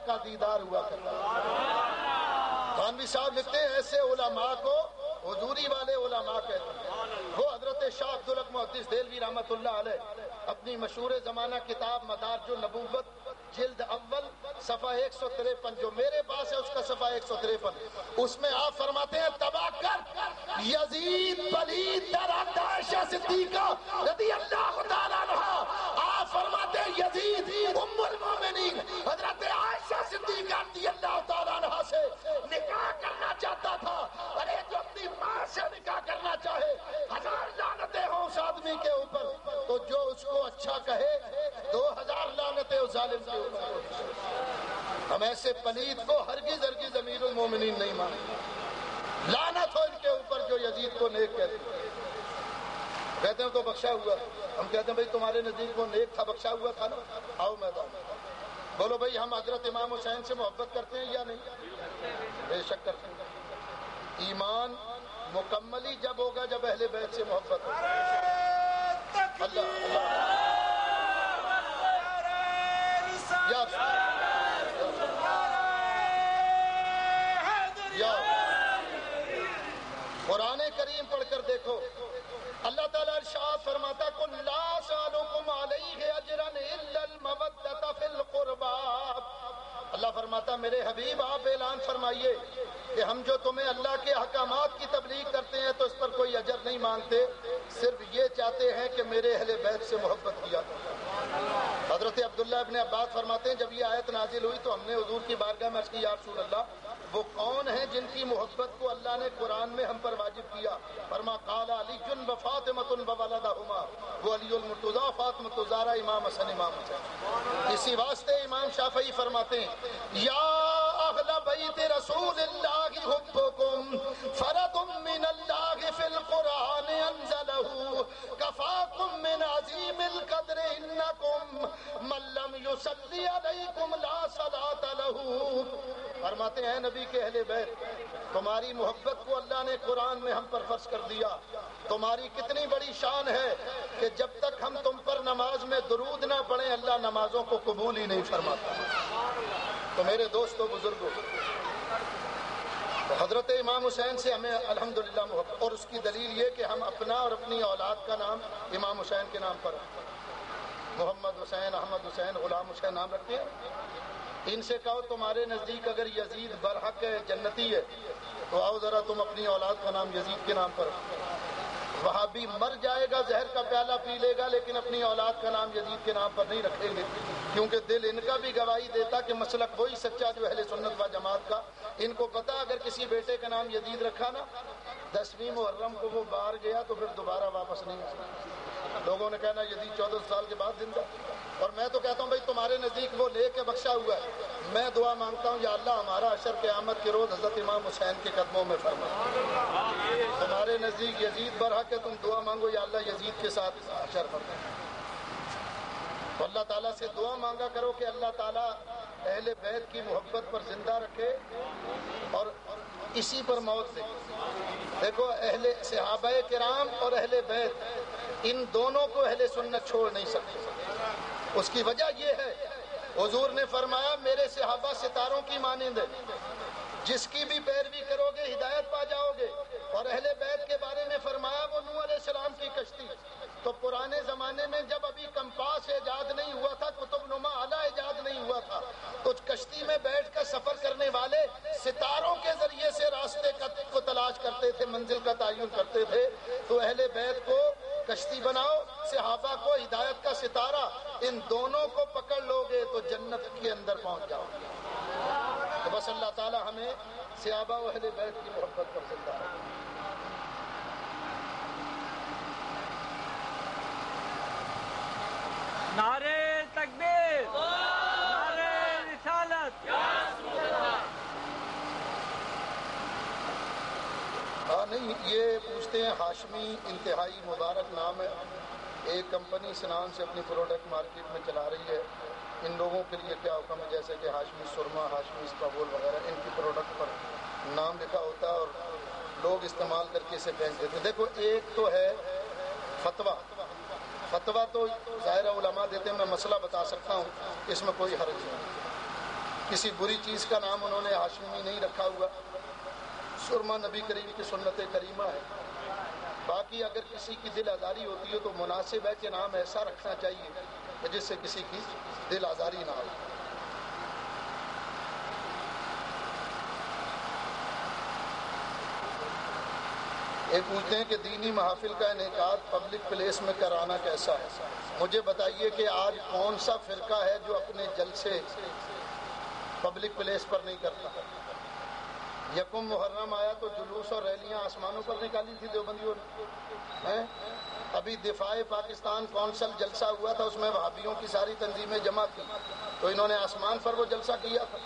کا دیدار ہوا کرتا ہے۔ تھانوی صاحب لکھتے ہیں ایسے علماء کو حضوری والے علماء کہتے ہیں۔ وہ حضرت شاہ عبدالحق محدث دہلوی رحمۃ اللہ علیہ اپنی مشہور زمانہ کتاب مدارج النبوت جلد اول صفحہ 153 جو میرے پاس ہے اس کا صفحہ 153 اس میں آپ فرماتے ہیں تباہ کر یزید پلید در حد عائشہ صدیقہ رضی اللہ تعالیٰ عنہا۔ آپ فرماتے ہیں یزید ام المومنین حضرت عائشہ صدیقہ رضی اللہ تعالیٰ عنہا سے نکاح کرنا چاہتا تھا۔ ارے جو اپنی ماں سے نکاح کرنا چاہے 1000 لعنتیں ہوں اس آدمی کے اوپر، تو جو اس کو اچھا کہے 2000 لعنتیں اس ظالم کے اوپر۔ ہم ایسے پلید کو ہرگز ہرگز امیر المومنین نہیں مانیں۔ لعنت ہو ان کے اوپر جو یزید کو نیک کہتے ہیں۔ کہتے ہیں تو بخشا ہوا، ہم کہتے ہیں بھائی تمہارے نزدیک وہ نیک تھا، بخشا ہوا تھا نا، آؤ میدان بولو بھائی ہم حضرت امام حسین سے محبت کرتے ہیں یا نہیں؟ بے شک کرتے ہیں۔ ایمان مکمل ہی جب ہوگا جب اہل بیت سے محبت ہوگی۔ اللہ قرآن کریم پڑھ کر دیکھو، اللہ تعالیٰ ارشاد فرماتا قل لا اسألکم علیہ اجرا الا المودۃ فی القربى۔ اللہ فرماتا میرے حبیب آپ اعلان فرمائیے کہ ہم جو تمہیں اللہ کے احکامات کی تبلیغ کرتے ہیں تو اس پر کوئی اجر نہیں مانگتے، صرف یہ چاہتے ہیں کہ میرے اہل بیت سے محبت کیا۔ حضرت عبداللہ ابن عباس فرماتے ہیں جب یہ آیت نازل ہوئی تو ہم نے حضور کی بارگاہ میں عرض کی یا رسول اللہ وہ کون ہیں جن کی محبت کو اللہ نے قرآن میں ہم پر واجب کیا؟ فرما قال علی و فاطمۃ و ولدہما، وہ علی المرتضیٰ فاطمۃ الزہرا امام حسن امام حسین۔ اسی واسطے امام شافعی فرماتے ہیں یا اہل بیت رسول اللہ حبکم فرد من اللہ فی القرآن انزلہ کفاکم من عظیم القدر انکم من لم یصلی علیکم لا صلاۃ لہ۔ فرماتے ہیں نبی کے اہل بیت تمہاری محبت کو اللہ نے قرآن میں ہم پر فرض کر دیا، تمہاری کتنی بڑی شان ہے کہ جب تک ہم تم پر نماز میں درود نہ پڑھیں اللہ نمازوں کو قبول ہی نہیں فرماتا۔ تو میرے دوستو بزرگوں، حضرت امام حسین سے ہمیں الحمدللہ محبت، اور اس کی دلیل یہ کہ ہم اپنا اور اپنی اولاد کا نام امام حسین کے نام پر محمد حسین، احمد حسین، غلام حسین نام رکھتے ہیں۔ ان سے کہو تمہارے نزدیک اگر یزید برحق ہے جنتی ہے تو آؤ ذرا تم اپنی اولاد کا نام یزید کے نام پر، وہابی مر جائے گا زہر کا پیالہ پی لے گا لیکن اپنی اولاد کا نام یزید کے نام پر نہیں رکھیں گے، کیونکہ دل ان کا بھی گواہی دیتا کہ مسلک وہی سچا جو اہل سنت و جماعت کا۔ ان کو پتا اگر کسی بیٹے کا نام یزید رکھا نا 10ویں محرم کو وہ باہر گیا تو پھر دوبارہ واپس نہیں آ سکتا۔ لوگوں نے کہنا یزید 14 سال کے بعد زندہ، اور میں تو کہتا ہوں بھائی تمہارے نزدیک وہ لے کے بخشا ہوا ہے۔ میں دعا مانگتا ہوں یا اللہ ہمارا حشر قیامت کے روز حضرت امام حسین کے قدموں میں فرما۔ تمہارے نزدیک یزید برحق ہے، تم دعا مانگو یا اللہ یزید کے ساتھ حشر فرما۔ تو اللہ تعالیٰ سے دعا مانگا کرو کہ اللہ تعالیٰ اہل بیت کی محبت پر زندہ رکھے اور اسی پر موت دے۔ دیکھو اہل صحابہ کرام اور اہل بیت ان دونوں کو اہل سنت چھوڑ نہیں سکتے۔ اس کی وجہ یہ ہے حضور نے فرمایا میرے صحابہ ستاروں کی مانند ہے، جس کی بھی پیروی کرو گے ہدایت پا جاؤ گے۔ اور اہل بیت کے بارے میں فرمایا وہ نوح علیہ السلام کی کشتی، تو پرانے زمانے میں جب ابھی کمپاس ایجاد نہیں ہوا تھا، کتب نما آلہ ایجاد نہیں ہوا تھا، تو کشتی میں بیٹھ کر سفر کرنے والے ستاروں کے ذریعے سے راستے کو تلاش کرتے تھے، منزل کا تعین کرتے تھے۔ تو اہل بیت کو کشتی بناؤ، صحابہ کو ہدایت کا ستارہ، ان دونوں کو پکڑ لو گے تو جنت کے اندر پہنچ جاؤ گے۔ تو بس اللہ تعالی ہمیں صحابہ و اہل بیت کی محبت پر زندہ رکھے۔ نعرے تکبیر، نعرے رسالت۔ نہیں یہ پوچھتے ہیں ہاشمی انتہائی مبارک نام ہے، ایک کمپنی سنان سے اپنی پروڈکٹ مارکیٹ میں چلا رہی ہے، ان لوگوں کے لیے کیا حکم ہے؟ جیسے کہ ہاشمی سرما، ہاشمی اسپاغول وغیرہ ان کی پروڈکٹ پر نام لکھا ہوتا ہے اور لوگ استعمال کر کے اسے پھینک دیتے ہیں۔ دیکھو ایک تو ہے فتویٰ تو ظاہر علماء دیتے ہیں، میں مسئلہ بتا سکتا ہوں، اس میں کوئی حرج نہیں۔ کسی بری چیز کا نام انہوں نے ہاشمی نہیں رکھا ہوا، سرما نبی کریم کی سنت کریمہ ہے۔ باقی اگر کسی کی دل آزاری ہوتی ہے تو مناسب ہے کہ نام ایسا رکھنا چاہیے کہ جس سے کسی کی دل آزاری نہ ہو۔ ایک پوچھتے ہیں کہ دینی محافل کا انعقاد پبلک پلیس میں کرانا کیسا ہے؟ مجھے بتائیے کہ آج کون سا فرقہ ہے جو اپنے جلسے پبلک پلیس پر نہیں کرتا؟ یکم محرم آیا تو جلوس اور ریلیاں آسمانوں پر نکالی تھی دیوبندیوں نے۔ ابھی دفاع پاکستان کونسل جلسہ ہوا تھا، اس میں وہابیوں کی ساری تنظیمیں جمع تھی، تو انہوں نے آسمان پر وہ جلسہ کیا تھا۔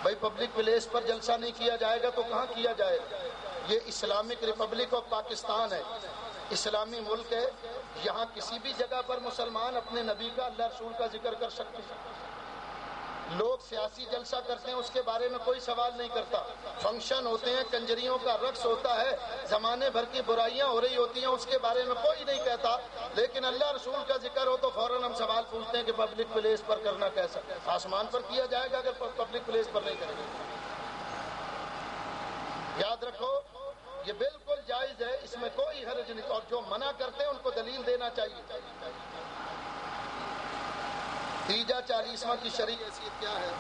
بھائی پبلک پلیس پر جلسہ نہیں کیا جائے گا تو کہاں کیا جائے گا؟ یہ اسلامک ریپبلک آف پاکستان ہے، اسلامی ملک ہے، یہاں کسی بھی جگہ پر مسلمان اپنے نبی کا، اللہ رسول کا ذکر کر سکتے ہیں۔ لوگ سیاسی جلسہ کرتے ہیں، اس کے بارے میں کوئی سوال نہیں کرتا۔ فنکشن ہوتے ہیں، کنجریوں کا رقص ہوتا ہے، زمانے بھر کی برائیاں ہو رہی ہوتی ہیں، اس کے بارے میں کوئی نہیں کہتا۔ لیکن اللہ رسول کا ذکر ہو تو فوراً ہم سوال پوچھتے ہیں کہ پبلک پلیس پر کرنا کیسا؟ آسمان پر کیا جائے گا اگر پبلک پلیس پر نہیں کریں گے۔ یاد رکھو یہ بالکل جائز ہے، اس میں کوئی حرج نہیں، اور جو منع کرتے ہیں ان کو دلیل دینا چاہیے۔ تیجا 40واں کی شرعی حیثیت کیا ہے؟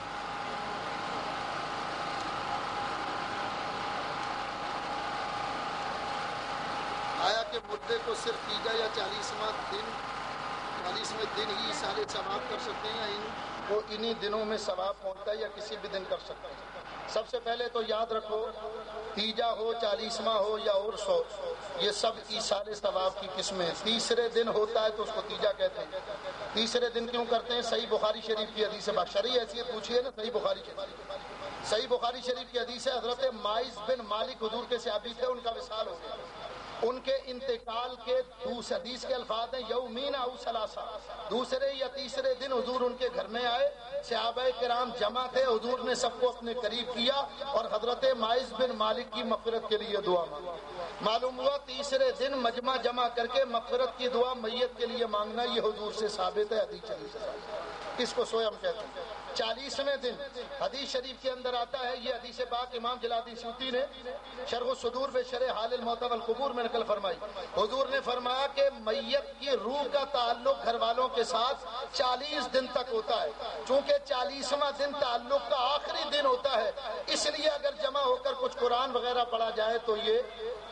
آیا کہ مردے کو صرف تیجا یا 40واں دن ہی ایصال ثواب کر سکتے ہیں، یا کو انہی دنوں میں ثواب پہنچتا ہے یا کسی بھی دن کر سکتے ہیں؟ سب سے پہلے تو یاد رکھو تیجا ہو، 40واں ہو یا عرس ہو، یہ سب ایصال ثواب کی قسمیں ہیں۔ تیسرے دن ہوتا ہے تو اس کو تیجا کہتے ہیں۔ تیسرے دن کیوں کرتے ہیں؟ صحیح بخاری شریف کی حدیث ہے، شرعی حیثیت پوچھی ہے نا، صحیح بخاری شریف۔ صحیح بخاری شریف کی حدیث ہے، حضرت ماعز بن مالک حضور کے صحابی تھے، ان کا وصال ہو گیا۔ ان کے انتقال کے حدیث کے الفاظ ہیں یومین او ثلاثہ، دوسرے یا تیسرے دن حضور ان کے گھر میں آئے، صحابہ کرام جمع تھے، حضور نے سب کو اپنے قریب کیا اور حضرت ماعز بن مالک کی مغفرت کے لیے دعا مانگی۔ معلوم ہوا تیسرے دن مجمع جمع کر کے مغفرت کی دعا میت کے لیے مانگنا یہ حضور سے ثابت ہے، حدیث شریف سے ثابت ہے۔ اس کو سوئم کہتے ہیں۔ 40ویں دن حدیث شریف کے اندر آتا ہے، یہ حدیث پاک امام جلال الدین سیوطی نے شرح الصدور بے شرح حال الموتى والقبور میں نقل فرمائی۔ حضور نے فرمایا کہ میت کی روح کا تعلق گھر والوں کے ساتھ 40 دن تک ہوتا ہے، چونکہ 40واں دن تعلق کا آخری دن ہوتا ہے، اس لیے اگر جمع ہو کر کچھ قرآن وغیرہ پڑھا جائے تو یہ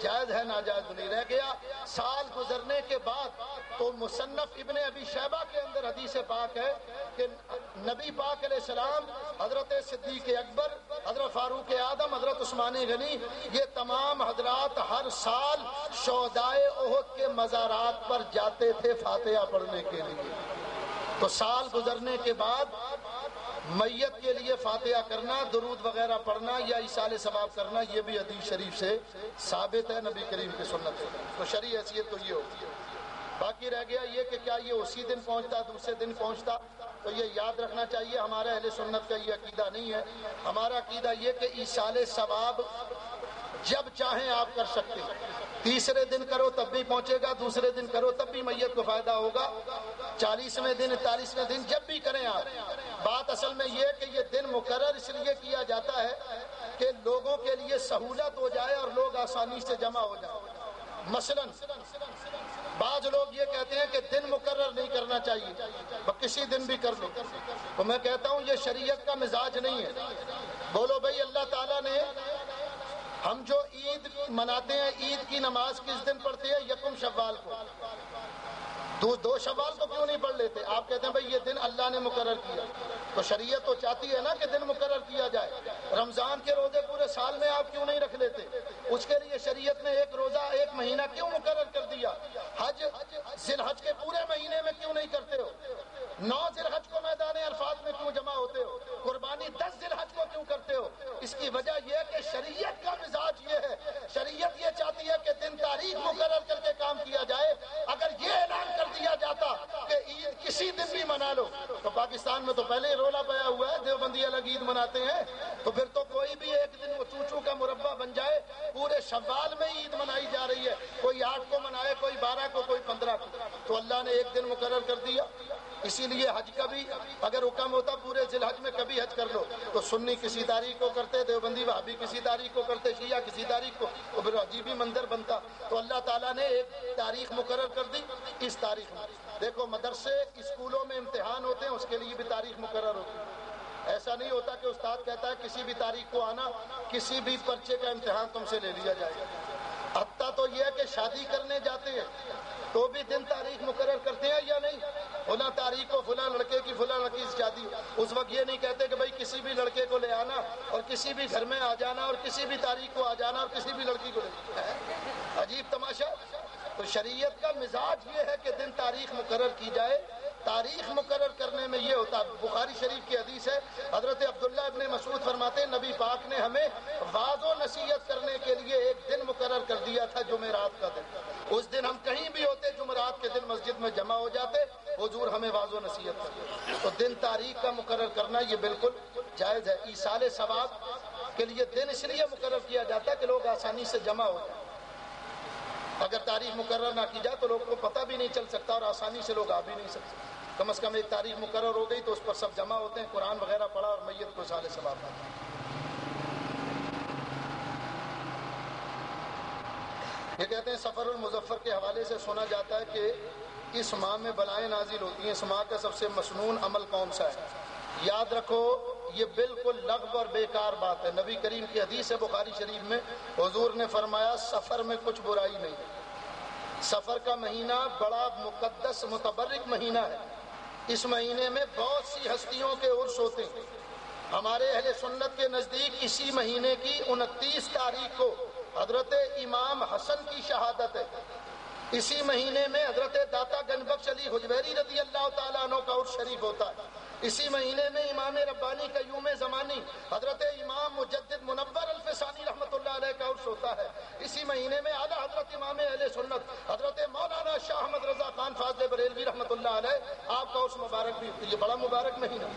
جائز ہے، ناجائز نہیں رہ گیا۔ سال گزرنے کے بعد تو مصنف ابن ابی شیبہ کے اندر حدیث پاک ہے کہ نبی پاک علیہ السلام، حضرت صدیق اکبر، حضرت فاروق اعظم، حضرت عثمان غنی، یہ تمام حضرات ہر سال شہدائے احد کے مزارات پر جاتے تھے فاتحہ پڑھنے کے لیے۔ تو سال گزرنے کے بعد میت کے لیے فاتحہ کرنا، درود وغیرہ پڑھنا یا ایصال ثواب کرنا، یہ بھی حدیث شریف سے ثابت ہے، نبی کریم کی سنت ہے۔ تو شرعی حیثیت تو یہ ہوتی ہے۔ باقی رہ گیا یہ کہ کیا یہ اسی دن پہنچتا، دوسرے دن پہنچتا، تو یہ یاد رکھنا چاہیے ہمارے اہل سنت کا یہ عقیدہ نہیں ہے۔ ہمارا عقیدہ یہ کہ ایصال ثواب جب چاہیں آپ کر سکتے ہیں، تیسرے دن کرو تب بھی پہنچے گا، دوسرے دن کرو تب بھی میت کو فائدہ ہوگا، 40ویں دن 41ویں دن جب بھی کریں آپ۔ بات اصل میں یہ کہ یہ دن مقرر اس لیے کیا جاتا ہے کہ لوگوں کے لیے سہولت ہو جائے اور لوگ آسانی سے جمع ہو جائیں۔ مثلا بعض لوگ یہ کہتے ہیں کہ دن مقرر نہیں کرنا چاہیے، کسی دن بھی کر لو، تو میں کہتا ہوں یہ شریعت کا مزاج نہیں ہے۔ بولو بھائی اللہ تعالیٰ نے ہم جو عید مناتے ہیں، عید کی نماز کس دن پڑھتے ہیں؟ یکم شوال کو۔ دو شوال کو کیوں نہیں پڑھ لیتے؟ آپ کہتے ہیں بھائی یہ دن اللہ نے مقرر کیا، تو شریعت تو چاہتی ہے نا کہ دن مقرر کیا جائے۔ رمضان کے روزے پورے سال میں آپ کیوں نہیں رکھ لیتے؟ اس کے لیے شریعت نے ایک روزہ ایک مہینہ کیوں مقرر کر دیا؟ حج ذی الحج کے پورے مہینے میں کیوں نہیں کرتے ہو؟ 9 ذی الحج کو میدان عرفات میں کیوں جمع ہوتے ہو؟ قربانی 10 ذی الحج کو کیوں کرتے ہو؟ اس کی وجہ یہ ہے کہ شریعت کا مزاج یہ ہے، شریعت یہ چاہتی ہے کہ دن تاریخ مقرر کر کے کام کیا جائے۔ اگر یہ اعلان کر دیا جاتا کہ عید کسی دن بھی منا لو، تو پاکستان میں تو پہلے ہی رولا پایا ہوا ہے، دیوبندی الگ عید مناتے ہیں، تو پھر تو کوئی بھی ایک دن وہ چوچو کا مربع بن جائے، پورے شوال میں عید منائی جا رہی ہے، کوئی 8 کو منائے، کوئی 12 کو، کوئی 15 کو، تو اللہ نے ایک دن مقرر کر دیا۔ اسی لیے حج کا بھی اگر حکم ہوتا پورے ذی الحج میں کبھی حج کر لو تو سنی کسی تاریخ کو کرتے، دیوبندی وہابی کسی تاریخ کو کرتے، شیعہ کسی تاریخ کو، تو پھر عجیب ہی منظر بنتا۔ تو اللہ تعالیٰ نے ایک تاریخ مقرر کر دی اس تاریخ میں۔ دیکھو مدرسے اسکولوں میں امتحان ہوتے ہیں، اس کے لیے بھی تاریخ مقرر ہوتی ہے۔ ایسا نہیں ہوتا کہ استاد کہتا ہے کسی بھی تاریخ کو آنا، کسی بھی پرچے کا امتحان تم سے لے لیا جائے گا۔ حتیٰ تو یہ ہے کہ شادی کرنے جاتے ہیں تو بھی دن تاریخ مقرر کرتے ہیں یا نہیں؟ فلاں تاریخ کو فلاں لڑکے کی فلاں لڑکی سے شادی، اس وقت یہ نہیں کہتے کہ بھائی کسی بھی لڑکے کو لے آنا اور کسی بھی گھر میں آ جانا اور کسی بھی تاریخ کو آ جانا اور کسی بھی لڑکی کو لے۔ عجیب تماشا۔ تو شریعت کا مزاج یہ ہے کہ دن تاریخ مقرر کی جائے۔ تاریخ مقرر کرنے میں یہ ہوتا، بخاری شریف کی حدیث ہے، حضرت عبداللہ ابن مسعود فرماتے ہیں نبی پاک نے ہمیں واعظ و نصیحت کرنے کے لیے ایک دن مقرر کر دیا تھا، جمعرات کا دن۔ اس دن ہم کہیں بھی ہوتے، جمعرات کے دن مسجد میں جمع ہو جاتے، حضور ہمیں واعظ و نصیحت کرتے۔ تو دن تاریخ کا مقرر کرنا یہ بالکل جائز ہے۔ ایصال ثواب کے لیے دن اس لیے مقرر کیا جاتا ہے کہ لوگ آسانی سے جمع ہو جائیں۔ اگر تاریخ مقرر نہ کی جائے تو لوگوں کو پتہ بھی نہیں چل سکتا اور آسانی سے لوگ آ بھی نہیں سکتے۔ کم از کم ایک تاریخ مقرر ہو گئی تو اس پر سب جمع ہوتے ہیں، قرآن وغیرہ پڑھا اور میت کو ایصال ثواب پاتا ہے۔ یہ کہتے ہیں سفر المظفر کے حوالے سے سنا جاتا ہے کہ اس ماہ میں بلائیں نازل ہوتی ہیں، اس ماہ کا سب سے مسنون عمل کون سا ہے؟ یاد رکھو یہ بالکل لغو اور بیکار بات ہے۔ نبی کریم کی حدیث ہے بخاری شریف میں، حضور نے فرمایا سفر میں کچھ برائی نہیں۔ سفر کا مہینہ بڑا مقدس متبرک مہینہ ہے۔ اس مہینے میں بہت سی ہستیوں کے عرس ہوتے ہیں۔ ہمارے اہل سنت کے نزدیک اسی مہینے کی 29 تاریخ کو حضرت امام حسن کی شہادت ہے۔ اسی مہینے میں حضرت داتا گنج بخش علی حجویری رضی اللہ تعالیٰ عنہ کا عرس شریف ہوتا ہے۔ اسی مہینے میں امام ربانی قیوم زمانی حضرت امام مجدد منور الفسانی رحمۃ اللہ علیہ کا عرس ہوتا ہے۔ اسی مہینے میں اعلیٰ حضرت امام اہل سنت حضرت مولانا شاہ احمد رضا خان فاضل بریلوی رحمۃ اللہ علیہ آپ کا عرس مبارک بھی، یہ بڑا مبارک مہینہ۔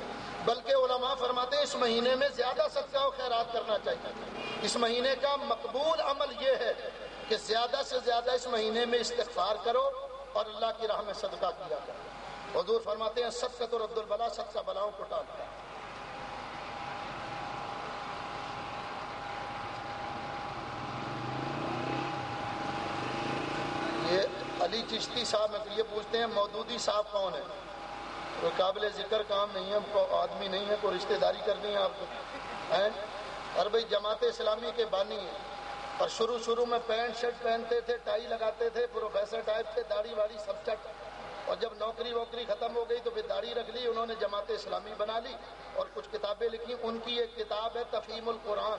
بلکہ علماء فرماتے ہیں اس مہینے میں زیادہ صدقہ و خیرات کرنا چاہیے۔ اس مہینے کا مقبول عمل یہ ہے کہ زیادہ سے زیادہ اس مہینے میں استغفار کرو اور اللہ کی راہ میں صدقہ کیا کرو۔ حضور فرماتے ہیں صدقۃ رد البلا، صدقہ بلاؤں کو ٹالتا ہے۔ یہ علی چشتی صاحب یہ پوچھتے ہیں مودودی صاحب کون ہے؟ کوئی قابل ذکر کام نہیں ہے، آدمی نہیں ہے، کوئی رشتہ داری کرنی ہے آپ کو ہیں؟ اور بھائی جماعت اسلامی کے بانی ہیں، اور شروع میں پینٹ شرٹ پہنتے تھے، ٹائی لگاتے تھے، پروفیسر ٹائپ تھے، داڑھی واڑی سب چٹ، اور جب نوکری ووکری ختم ہو گئی تو پھر داڑھی رکھ لی، انہوں نے جماعت اسلامی بنا لی اور کچھ کتابیں لکھی۔ ان کی ایک کتاب ہے تفہیم القرآن،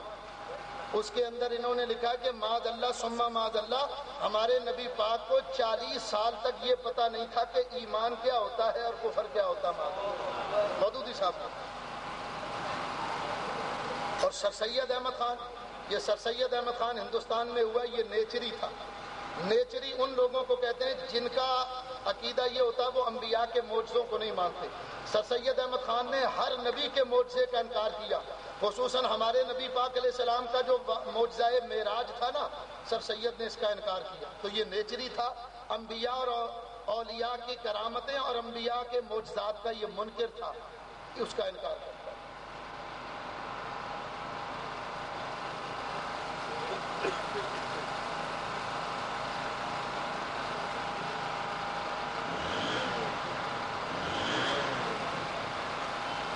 اس کے اندر انہوں نے لکھا کہ معاذ اللہ ثم معاذ اللہ، ہمارے نبی پاک کو 40 سال تک یہ پتہ نہیں تھا کہ ایمان کیا ہوتا ہے اور کفر کیا ہوتا ہے۔ مودودی صاحب اور سر سید احمد خان، یہ سر سید احمد خان ہندوستان میں ہوا، یہ نیچری تھا۔ نیچری ان لوگوں کو کہتے ہیں جن کا عقیدہ یہ ہوتا ہے وہ انبیاء کے معجزوں کو نہیں مانتے۔ سر سید احمد خان نے ہر نبی کے معجزے کا انکار کیا، خصوصاً ہمارے نبی پاک علیہ السلام کا جو معجزہ معراج تھا نا، سر سید نے اس کا انکار کیا۔ تو یہ نیچری تھا، انبیاء اور اولیاء کی کرامتیں اور انبیاء کے معجزات کا یہ منکر تھا، اس کا انکار کرتا۔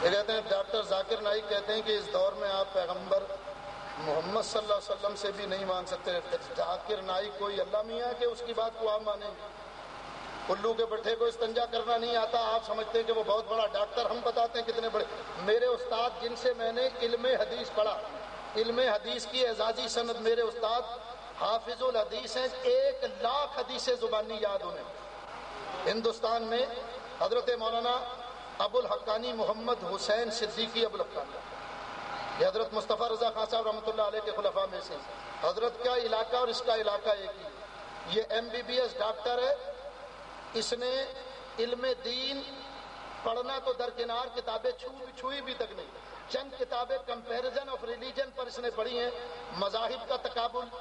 یہ کہتے ہیں ڈاکٹر ذاکر نائک کہتے ہیں کہ اس دور میں آپ پیغمبر محمد صلی اللہ علیہ وسلم سے بھی نہیں مان سکتے۔ ذاکر نائک کوئی اللہ میاں کہ اس کی بات کو آپ مانیں؟ الو کے بٹھے کو استنجا کرنا نہیں آتا، آپ سمجھتے ہیں کہ وہ بہت بڑا ڈاکٹر، ہم بتاتے ہیں کتنے بڑے۔ میرے استاد جن سے میں نے علم حدیث پڑھا، علم حدیث کی اعزازی سند، میرے استاد حافظ الحدیث ہیں، 1,00,000 حدیث زبانی یاد انہیں۔ ہندوستان میں حضرت مولانا ابو الحقانی محمد حسین صدیقی ابو الحقانی، یہ حضرت مصطفیٰ رضا خان صاحب رحمۃ اللہ علیہ کے خلفاء میں سے، حضرت کا علاقہ اور اس کا علاقہ ایک ہی۔ یہ MBBS ڈاکٹر ہے، اس نے علم دین پڑھنا تو درکنار، کتابیں چھوئی بھی تک نہیں۔ چند کتابیں کمپیریزن آف ریلیجن پر اس نے پڑھی ہیں، مذاہب کا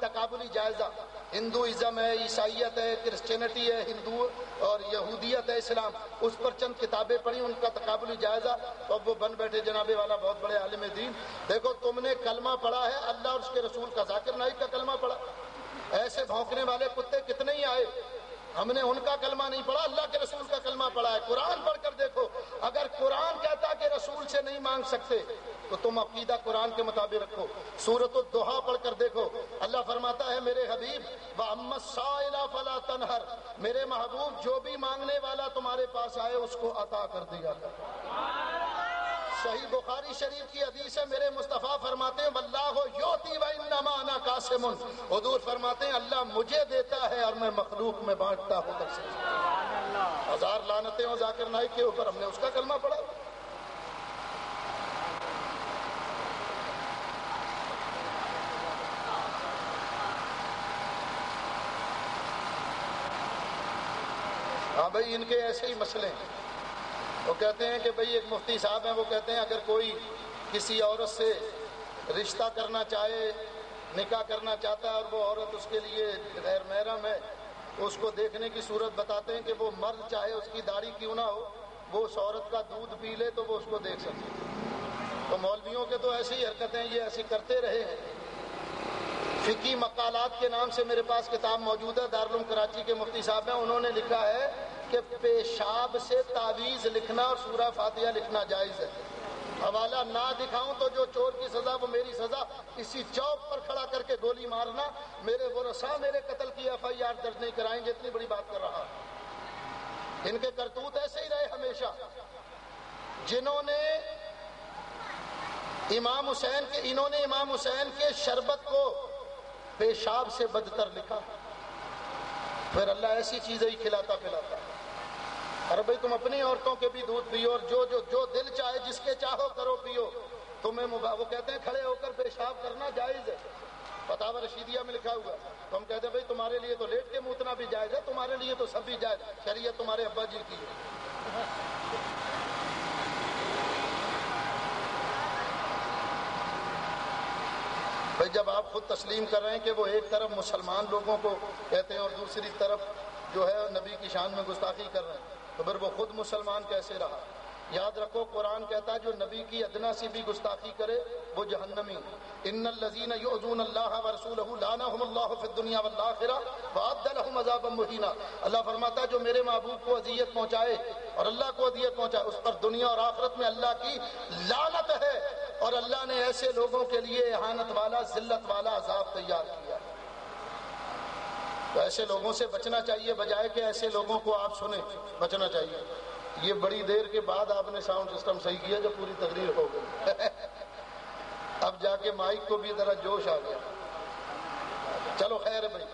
تقابلی جائزہ، ہندوازم ہے، عیسائیت ہے، کرسچینٹی ہے، ہندو اور یہودیت ہے، اسلام، اس پر چند کتابیں پڑھی، ان کا تقابلی جائزہ، تو اب وہ بن بیٹھے جناب والا بہت بڑے عالم دین۔ دیکھو تم نے کلمہ پڑھا ہے اللہ اور اس کے رسول کا، ذاکر نائک کا کلمہ پڑھا، ایسے بھونکنے والے کتے کتنے ہی آئے، ہم نے ان کا کلمہ نہیں پڑھا، اللہ کے رسول کا کلمہ پڑھا ہے۔ قرآن پڑھ کر دیکھو، اگر قرآن کہتا کہ رسول سے نہیں مانگ سکتے تو تم عقیدہ قرآن کے مطابق رکھو۔ سورۃ الضحیٰ پڑھ کر دیکھو، اللہ فرماتا ہے میرے حبیب وَأَمَّا السَّائِلَ فَلَا تَنْهَرْ، میرے محبوب جو بھی مانگنے والا تمہارے پاس آئے اس کو عطا کر دیا کر۔ صحیح بخاری شریف کی حدیث ہے، میرے مصطفیٰ فرماتے ہیں واللہ یؤتی وانما انا قاسم، حضور فرماتے ہیں اللہ مجھے دیتا ہے اور میں مخلوق میں بانٹتا ہوں۔ ہزار لعنتیں ہوں ذاکر نائک کے اوپر، ہم نے اس کا کلمہ پڑھا۔ ہاں بھائی ان کے ایسے ہی مسئلے ہیں، وہ کہتے ہیں کہ بھئی ایک مفتی صاحب ہیں، وہ کہتے ہیں اگر کوئی کسی عورت سے رشتہ کرنا چاہے، نکاح کرنا چاہتا ہے اور وہ عورت اس کے لیے غیر محرم ہے تو اس کو دیکھنے کی صورت بتاتے ہیں کہ وہ مرد چاہے اس کی داڑھی کیوں نہ ہو وہ اس عورت کا دودھ پی لے تو وہ اس کو دیکھ سکتے۔ تو مولویوں کے تو ایسی حرکتیں یہ ایسی کرتے رہے ہیں۔ فقہی مقالات کے نام سے میرے پاس کتاب موجود ہے، دارالعلوم کراچی کے مفتی صاحب ہیں، انہوں نے لکھا ہے کہ پیشاب سے تعویذ لکھنا اور سورہ فاتحہ لکھنا جائز ہے۔ حوالہ نہ دکھاؤں تو جو چور کی سزا وہ میری سزا، اسی چوک پر کھڑا کر کے گولی مارنا، میرے ورثاء میرے قتل کی FIR درج نہیں کرائیں گے، اتنی بڑی بات کر رہا۔ ان کے کرتوت ایسے ہی رہے ہمیشہ۔ جنہوں نے امام حسین کے شربت کو پیشاب سے بدتر لکھا، پھر اللہ ایسی چیزیں ہی کھلاتا پلاتا۔ ارے بھائی تم اپنی عورتوں کے بھی دودھ پیو اور جو دل چاہے جس کے چاہو کرو پیو، تمہیں وہ کہتے ہیں کھڑے ہو کر پیشاب کرنا جائز ہے، فتاوی رشیدیہ میں لکھا ہوا۔ تو ہم کہتے ہیں بھائی تمہارے لیے تو لیٹ کے موتنا بھی جائز ہے، تمہارے لیے تو سب بھی جائز، شریعت تمہارے ابا جی کی ہے۔ بھائی جب آپ خود تسلیم کر رہے ہیں کہ وہ ایک طرف مسلمان لوگوں کو کہتے ہیں اور دوسری طرف جو ہے نبی کی شان میں گستاخی کر رہے ہیں، تو پھر وہ خود مسلمان کیسے رہا؟ یاد رکھو قرآن کہتا ہے جو نبی کی ادنا سی بھی گستاخی کرے وہ جہنمی۔ ان الذین یؤذون اللہ ورسولہ لعنہم اللہ فی الدنیا والآخرہ واعد لہم عذابا مہینا۔ اللہ فرماتا ہے جو میرے محبوب کو اذیت پہنچائے اور اللہ کو اذیت پہنچائے اس پر دنیا اور آخرت میں اللہ کی لعنت ہے، اور اللہ نے ایسے لوگوں کے لیے اہانت والا ذلت والا عذاب تیار کیا۔ تو ایسے لوگوں سے بچنا چاہیے، بجائے کہ ایسے لوگوں کو آپ سنیں، بچنا چاہیے۔ یہ بڑی دیر کے بعد آپ نے ساؤنڈ سسٹم صحیح کیا جب پوری تقریر ہو گئی، اب جا کے مائک کو بھی ذرا جوش آ گیا۔ چلو خیر ہے بھائی،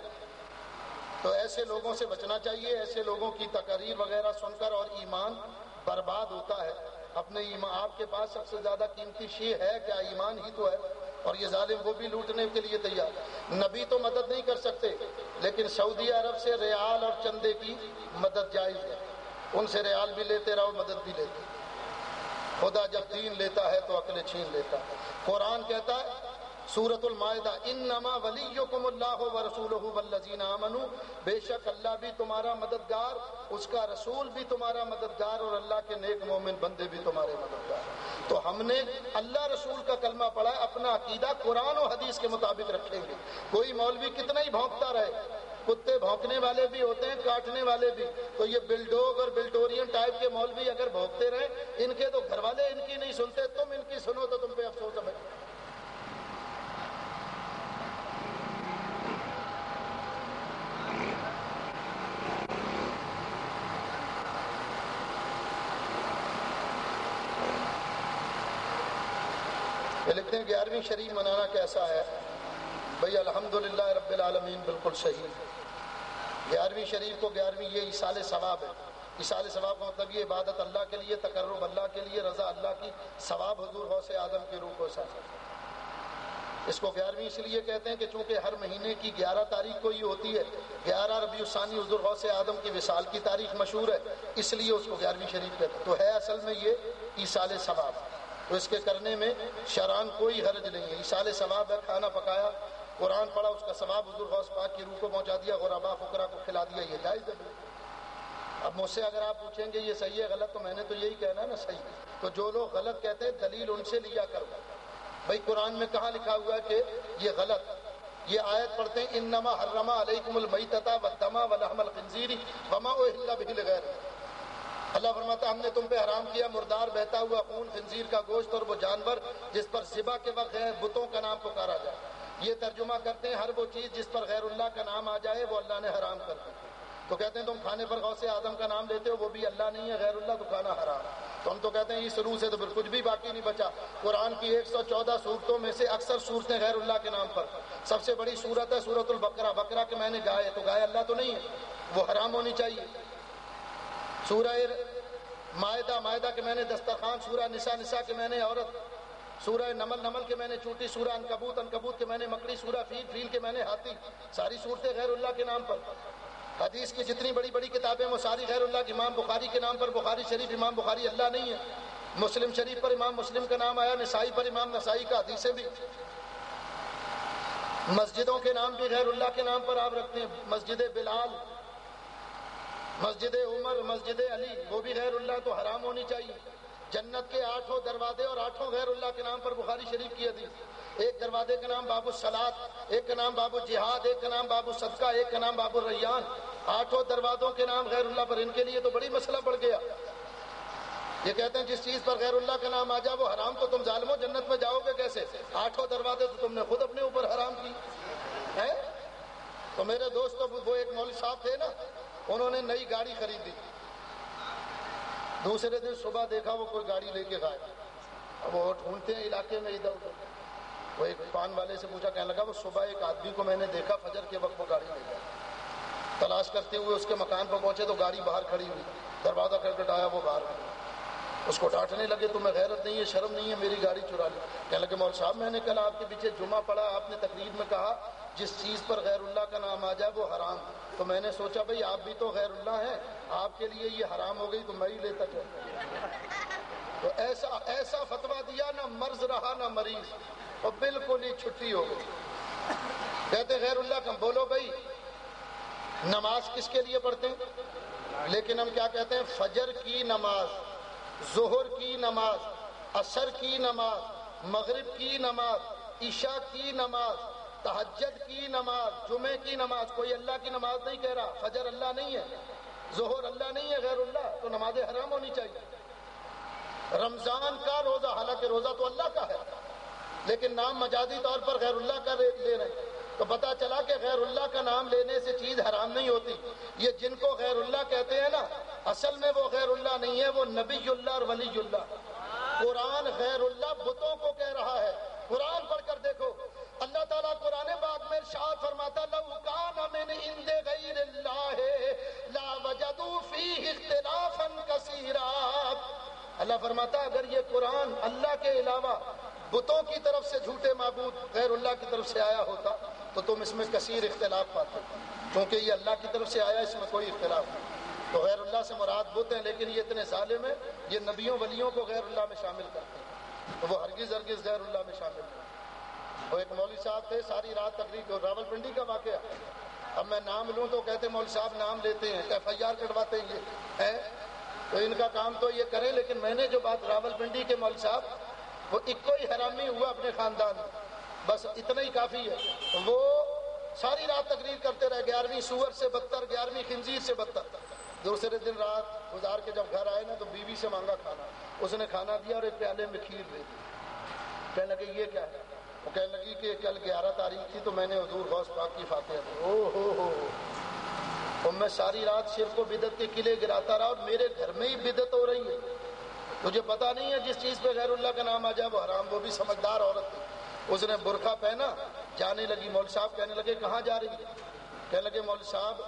تو ایسے لوگوں سے بچنا چاہیے، ایسے لوگوں کی تقاریر وغیرہ سن کر اور ایمان برباد ہوتا ہے۔ اپنے ایمان، آپ کے پاس سب سے زیادہ قیمتی شے ہے کیا؟ ایمان ہی تو ہے، اور یہ ظالم وہ بھی لوٹنے کے لیے تیار۔ نبی تو مدد نہیں کر سکتے، لیکن سعودی عرب سے ریال اور چندے کی مدد جائز ہے، ان سے ریال بھی لیتے رہو، مدد بھی لیتے۔ خدا جب دین لیتا ہے تو عقل چھین لیتا ہے۔ قرآن کہتا ہے سورۃ المائدہ انما ولیکم اللہ ورسولہ والذین آمنوا، بے شک اللہ بھی تمہارا مددگار، اس کا رسول بھی تمہارا مددگار، اور اللہ کے نیک مومن بندے بھی تمہارے مددگار۔ تو ہم نے اللہ رسول کا کلمہ پڑھا ہے، اپنا عقیدہ قرآن و حدیث کے مطابق رکھیں گے۔ کوئی مولوی کتنا ہی بھونکتا رہے، کتے بھونکنے والے بھی ہوتے ہیں، کاٹنے والے بھی، تو یہ بلڈوگ اور بلٹورین ٹائپ کے مولوی اگر بھونکتے رہے، ان کے تو گھر والے ان کی نہیں سنتے، تم ان کی سنو تو تم پہ افسوس ہے۔ لکھتے ہیں 11ویں شریف منانا کیسا ہے؟ بھئی الحمدللہ رب العالمین، بالکل صحیح۔ 11ویں شریف کو 11ویں یہ ایصال ثواب ہے۔ ایصال ثواب کا مطلب یہ عبادت اللہ کے لیے، تقرب اللہ کے لیے، رضا اللہ کی، ثواب حضور غوث آدم کی روح کو ساتھ۔ اس کو 11ویں اس لیے کہتے ہیں کہ چونکہ ہر مہینے کی 11 تاریخ کو یہ ہوتی ہے، 11 ربیع الثانی حضور غوث آدم کی وصال کی تاریخ مشہور ہے، اس لیے اس کو 11ویں شریف کہتے ہیں۔ تو ہے اصل میں یہ ایصال ثواب، تو اس کے کرنے میں شرعاً کوئی حرج نہیں ہے۔ ایصال ثواب ہے، کھانا پکایا، قرآن پڑھا اس کا ثواب حضور غوث پاک کی روح کو پہنچا دیا, غربا فقراء کو کھلا دیا, یہ جائز ہے. اب مجھ سے اگر آپ پوچھیں گے یہ صحیح ہے غلط, تو میں نے تو یہی کہنا نا صحیح. تو جو لوگ غلط کہتے ہیں دلیل ان سے لیا کرو. بھائی قرآن میں کہاں لکھا ہوا ہے کہ یہ غلط؟ یہ آیت پڑھتے ہیں انما حرم علیکم المیتۃ والدم ولحم الخنزیر وما اہل بہ لغیر. اللہ فرماتا ہے ہم نے تم پہ حرام کیا مردار بہتا ہوا خون, خنزیر کا گوشت اور وہ جانور جس پر ذبح کے وقت غیر بتوں کا نام پکارا جائے. یہ ترجمہ کرتے ہیں ہر وہ چیز جس پر غیر اللہ کا نام آ جائے وہ اللہ نے حرام کر دی. تو کہتے ہیں تم کھانے پر غوث اعظم کا نام لیتے ہو, وہ بھی اللہ نہیں ہے غیر اللہ, تو کھانا حرام. تو ہم تو کہتے ہیں اس روح سے تو پھر کچھ بھی باقی نہیں بچا. قرآن کی 114 صورتوں میں سے اکثر صورتیں غیر اللہ کے نام پر. سب سے بڑی صورت ہے سورۃ البقرہ. بقرہ کے معنی گائے, تو گائے اللہ تو نہیں ہے, وہ حرام ہونی چاہیے. سورہ مائدہ, مائدہ کے معنی دسترخوان. سورہ نساء, نساء کے معنی عورت. سورہ نمل, نمل کے معنی چونٹی. سورہ عنکبوت, عنکبوت کے معنی مکڑی. سورہ فیل, فیل کے معنی ہاتھی. ساری صورتیں غیر اللہ کے نام پر. حدیث کی جتنی بڑی بڑی کتابیں وہ ساری غیر اللہ. امام بخاری کے نام پر بخاری شریف, امام بخاری اللہ نہیں ہے. مسلم شریف پر امام مسلم کا نام آیا, نسائی پر امام نسائی کا. حدیثیں بھی. مسجدوں کے نام بھی غیر اللہ کے نام پر آپ رکھتے ہیں. مسجد بلال, مسجد عمر, مسجد علی, وہ بھی غیر اللہ, تو حرام ہونی چاہیے. جنت کے 8 دروازے اور 8 غیر اللہ کے نام پر بخاری شریف کی حدیث. ایک دروازے کا نام باب الصلاۃ, ایک کا نام باب الجہاد, ایک کا نام باب الصدقہ, ایک کا نام باب الریان. 8 دروازوں کے نام غیر اللہ پر. ان کے لیے تو بڑی مسئلہ بڑھ گیا. یہ کہتے ہیں جس چیز پر غیر اللہ کا نام آ جائے وہ حرام, تو تم ظالمو جنت میں جاؤ گے کیسے؟ 8 دروازے تو تم نے خود اپنے اوپر حرام کی ہے. تو میرے دوستو, وہ ایک مولوی صاحب تھے نا, انہوں نے نئی گاڑی خریدی. دوسرے دن صبح دیکھا وہ کوئی گاڑی لے کے گئے. اب وہ ڈھونڈتے ہیں علاقے میں ادھر ادھر. وہ ایک پان والے سے پوچھا, کہنے لگا وہ صبح ایک آدمی کو میں نے دیکھا فجر کے وقت وہ گاڑی لے گیا. تلاش کرتے ہوئے اس کے مکان پر پہنچے تو گاڑی باہر کھڑی ہوئی. دروازہ کھٹکھٹایا, وہ باہر گیا. اس کو ڈانٹنے لگے, تمہیں غیرت نہیں ہے, شرم نہیں ہے, میری گاڑی چرا لی. کہنے لگے مول صاحب میں نے کل آپ کے پیچھے جمعہ پڑھا, آپ نے تقریر میں کہا جس چیز پر غیر اللہ کا نام آ جائے وہ حرام. تو میں نے سوچا بھئی آپ بھی تو غیر اللہ ہیں, آپ کے لیے یہ حرام ہو گئی تو میں ہی لیتا چلوں. تو ایسا فتویٰ دیا, نہ مرض رہا نہ مریض, اور بالکل ہی چھٹی ہو گئی. کہتے غیر اللہ کا. بولو بھئی نماز کس کے لیے پڑھتے ہیں؟ لیکن ہم کیا کہتے ہیں, فجر کی نماز, ظہر کی نماز, عصر کی نماز, مغرب کی نماز, عشاء کی نماز, تہجد کی نماز, جمعے کی نماز. کوئی اللہ کی نماز نہیں کہہ رہا. فجر اللہ نہیں ہے, ظہر اللہ نہیں ہے, غیر اللہ, تو نمازیں حرام ہونی چاہیے. رمضان کا روزہ, حالانکہ روزہ تو اللہ کا ہے, لیکن نام مجازی طور پر غیر اللہ کا لے رہے ہیں. تو پتہ چلا کہ غیر اللہ کا نام لینے سے چیز حرام نہیں ہوتی. یہ جن کو غیر اللہ کہتے ہیں نا, اصل میں وہ غیر اللہ نہیں ہے, وہ نبی اللہ اور ولی اللہ. قرآن غیر اللہ بتوں کو کہہ رہا ہے. قرآن پڑھ کر دیکھو, اللہ تعالیٰ قرآن پاک میں ارشاد فرماتا لو کان من عند غیر اللہ لا وجدوا فیہ اختلافا کثیرا. اللہ فرماتا ہے اگر یہ قرآن اللہ کے علاوہ بتوں کی طرف سے جھوٹے معبود غیر اللہ کی طرف سے آیا ہوتا تو تم اس میں کثیر اختلاف پاتے. کیونکہ یہ اللہ کی طرف سے آیا, اس میں کوئی اختلاف نہیں. تو غیر اللہ سے مراد بت ہیں, لیکن یہ اتنے ظالم ہیں یہ نبیوں ولیوں کو غیر اللہ میں شامل کرتے ہیں, تو وہ ہرگز ہرگز غیر اللہ میں شامل نہیں. وہ ایک مولوی صاحب تھے, ساری رات تقریر, راول پنڈی کا واقعہ. اب میں نام لوں تو کہتے مولوی صاحب نام لیتے ہیں, FIR کٹواتے ہیں یہ ہے, تو ان کا کام تو یہ کریں. لیکن میں نے جو بات راول پنڈی کے مولوی صاحب, وہ ایک کوئی حرامی ہوا اپنے خاندان میں, بس اتنا ہی کافی ہے. وہ ساری رات تقریر کرتے رہے, 11ویں سور سے بدتر, 11ویں خنزیر سے بدتر. دوسرے دن رات گزار کے جب گھر آئے نا تو بیوی سے مانگا کھانا, اس نے کھانا دیا اور ایک پیالے میں کھیر دے دی. کہنے لگے یہ کیا ہے؟ وہ کہنے لگی کہ کل 11 تاریخ تھی تو میں نے حضور غوث پاک کی فاتحہ دی. او ہو, اور میں ساری رات شرک و بدعت کے قلعے گراتا رہا, اور میرے گھر میں ہی بدعت ہو رہی ہے. مجھے پتا نہیں ہے جس چیز پہ غیر اللہ کا نام آ جائے وہ حرام. وہ بھی سمجھدار عورت تھی, اس نے برقع پہنا, جانے لگی. مولوی صاحب کہنے لگے کہاں جا رہی ہے؟ کہنے لگے مولوی صاحب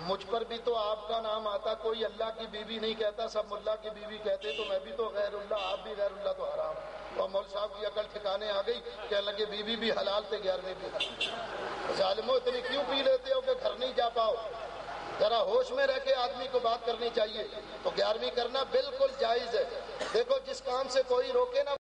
مجھ پر بھی تو آپ کا نام آتا, کوئی اللہ کی بیوی نہیں کہتا, سب ملا کی بیوی کہتے, تو میں بھی تو غیر اللہ, آپ بھی غیر اللہ, تو حرام. اور مولوی صاحب کی عقل ٹھکانے آ گئی, کہنے لگے بیوی بھی حلال تھے, 11ویں بھی حلال. ظالمو اتنی کیوں پی لیتے ہو کہ گھر نہیں جا پاؤ؟ ذرا ہوش میں رہ کے آدمی کو بات کرنی چاہیے. تو 11ویں کرنا بالکل جائز ہے. دیکھو جس کام سے کوئی روکے نا